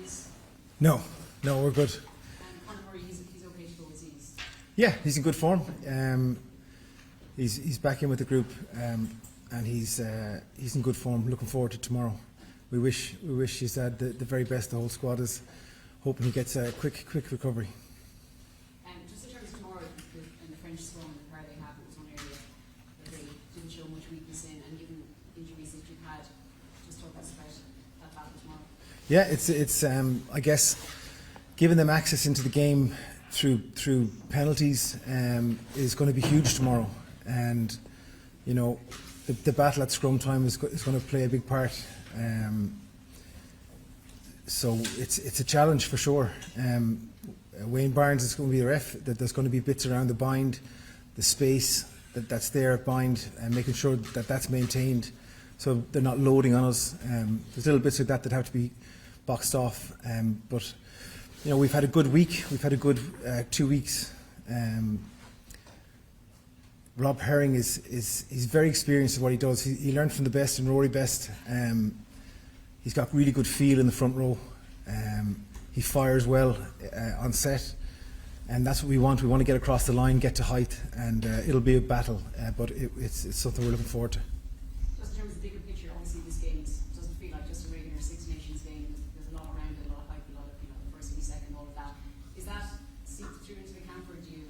injuries? No, we're good. And Rory, he's okay to go, is he? Yeah, he's in good form. He's back in with the group, and he's in good form. Looking forward to tomorrow. We wish he's had the very best. The whole squad is hoping he gets a quick recovery. Just in terms of tomorrow, in the French scrum, the power they have, it was one area that they didn't show much weakness in, and given injuries that you've had, just talk us about that battle tomorrow. Yeah, it's I guess giving them access into the game through penalties is going to be huge tomorrow, and you know the battle at scrum time is going to play a big part. So it's a challenge for sure. Wayne Barnes is going to be the ref. That there's going to be bits around the bind, the space that's there at bind, and making sure that that's maintained, so they're not loading on us. There's little bits like that have to be boxed off. But you know, we've had a good week. We've had a good 2 weeks. Rob Herring he's very experienced in what he does. He learned from the best and Rory best. He's got really good feel in the front row. He fires well on set, and that's what we want. We want to get across the line, get to height, and it'll be a battle, but it's something we're looking forward to. Just in terms of the bigger picture, obviously this game doesn't feel like just a regular Six Nations game. There's a lot around it, a lot of hype, a lot of the first v second, all of that. Is that seeped through into the camp, or do you?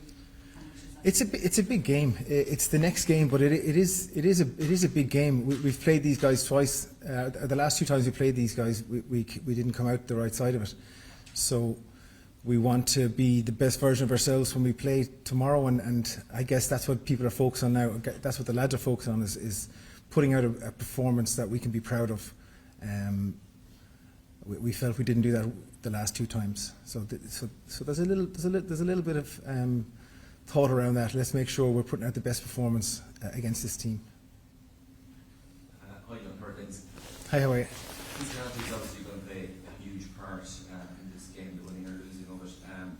It's a big game. It's the next game, but it is a big game. We've played these guys twice. The last 2 times we played these guys, we didn't come out the right side of it. So we want to be the best version of ourselves when we play tomorrow, and I guess that's what people are focused on now. That's what the lads are focused on, is putting out a performance that we can be proud of. We felt we didn't do that the last 2 times. So there's a little bit of thought around that. Let's make sure we're putting out the best performance against this team. Hi, John Fogarty. Hi, how are you? Physicality is obviously going to play a huge part in this game, the winning or losing of it.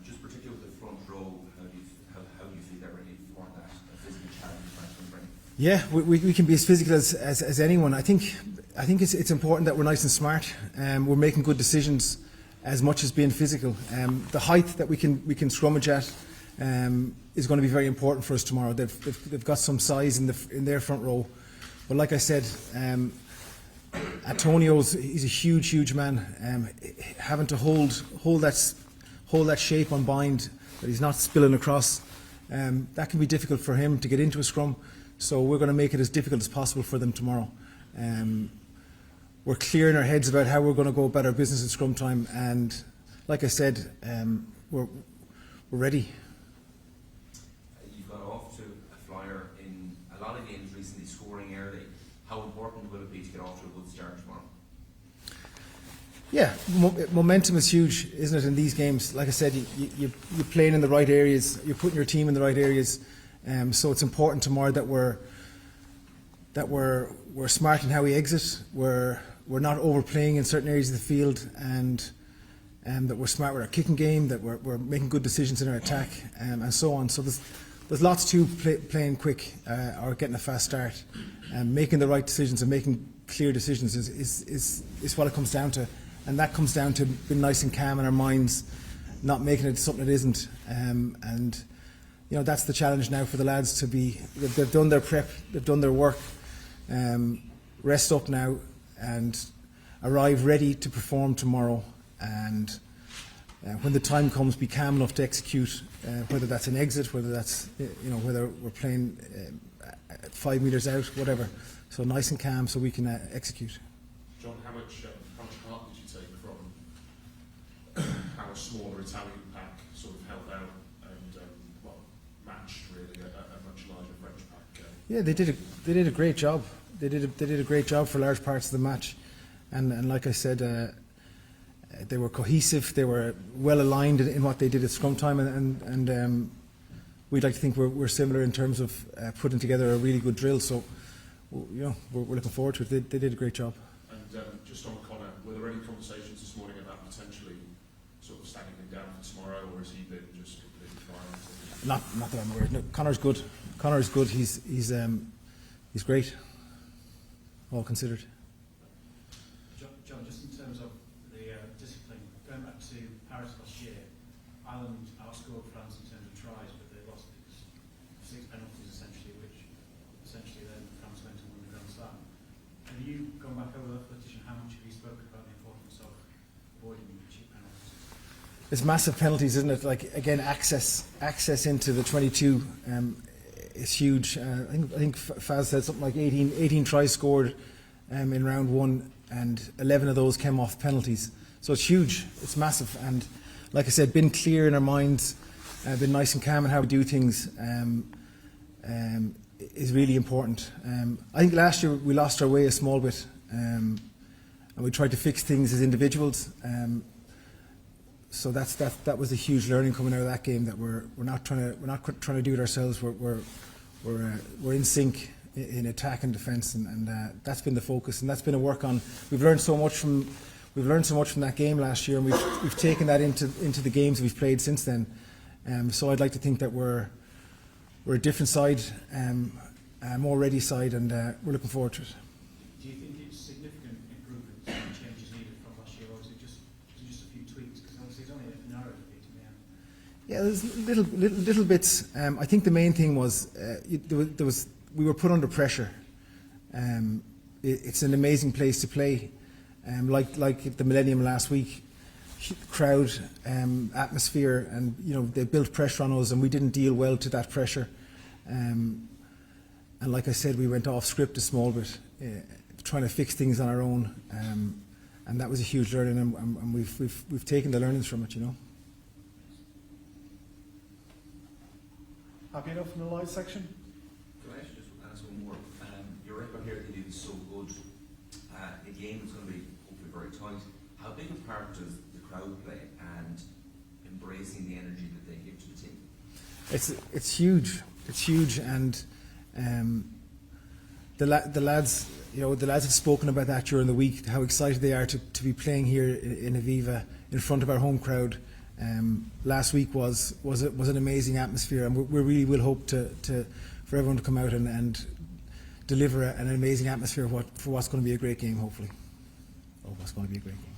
Just particularly with the front row, how do you feel they're ready for that physical challenge you're bring? Yeah, we can be as physical as anyone. I think it's important that we're nice and smart. We're making good decisions as much as being physical. The height that we can scrummage at is going to be very important for us tomorrow. They've got some size in their front row, but like I said, he's a huge man. Having to hold that shape on bind, that he's not spilling across, that can be difficult for him to get into a scrum. So we're going to make it as difficult as possible for them tomorrow. We're clear in our heads about how we're going to go about our business in scrum time, and like I said, we're ready. You've got off to a flyer in a lot of games recently, scoring early. How important will it be to get off to a good start tomorrow? Yeah, momentum is huge, isn't it, in these games? Like I said, you're playing in the right areas, you're putting your team in the right areas, so it's important tomorrow that we're smart in how we exit. We're not overplaying in certain areas of the field, and that we're smart with our kicking game, that we're making good decisions in our attack, and so on. So there's lots to playing quick or getting a fast start, and making the right decisions and making clear decisions is what it comes down to, and that comes down to being nice and calm in our minds, not making it something it isn't, and you know, that's the challenge now for the lads to be. They've done their prep, they've done their work. Rest up now and arrive ready to perform tomorrow, and when the time comes, be calm enough to execute, whether that's an exit, whether that's whether we're playing 5 metres out, whatever. So nice and calm so we can execute. John, how much heart did you take from how a smaller Italian pack sort of held out and matched really a much larger French pack? Yeah, they did a great job. They did a great job for large parts of the match, and like I said, they were cohesive. They were well aligned in what they did at scrum time, and we'd like to think we're similar in terms of putting together a really good drill. So, you know, we're looking forward to it. They did a great job. And just on Connor, were there any conversations this morning about potentially sort of standing him down for tomorrow, or has he been just completely fine? Not that I'm aware. No, Connor's good. Connor's good. He's great, all considered. John, just in terms of the discipline, going going back to Paris last year, Ireland outscored France in terms of tries, but they lost 6 penalties essentially, which essentially then France went to win the Grand Slam. Have you gone back over that footage, and how much have you spoken about the importance of avoiding cheap penalties? It's massive penalties, isn't it? Like again, access into the 22 is huge. I think Faz said something like 18 tries scored in round 1, and 11 of those came off penalties. So it's huge. It's massive. And like I said, been clear in our minds, been nice and calm in how we do things. Is really important. I think last year we lost our way a small bit, and we tried to fix things as individuals. So that was a huge learning coming out of that game, that we're not trying to do it ourselves. We're in sync in attack and defence, and that's been the focus, and that's been a work on. We've learned so much from that game last year, and we've taken that into the games we've played since then. So I'd like to think that we're a different side, a more ready side, and we're looking forward to it. Do you think it's significant improvements and changes needed from last year, or is it just a few tweaks? Because obviously it's only a narrow defeat in the end. Yeah, there's little bits. I think the main thing was we were put under pressure. It's an amazing place to play, like the Millennium last week. Crowd, atmosphere, and they built pressure on us, and we didn't deal well to that pressure. And like I said, we went off script a small bit, trying to fix things on our own, and that was a huge learning, and we've taken the learnings from it. Happy enough in the live section? Can I actually just ask one more? Your record here that is so good. The game is going to be hopefully very tight. How big a part does the crowd play, and embracing the energy that they give to the team? It's huge. It's huge, and the lads, the lads have spoken about that during the week. How excited they are to be playing here in Aviva in front of our home crowd. Last week was an amazing atmosphere, and we really will hope for everyone to come out and deliver an amazing atmosphere for what's going to be a great game, hopefully. What's going to be a great game.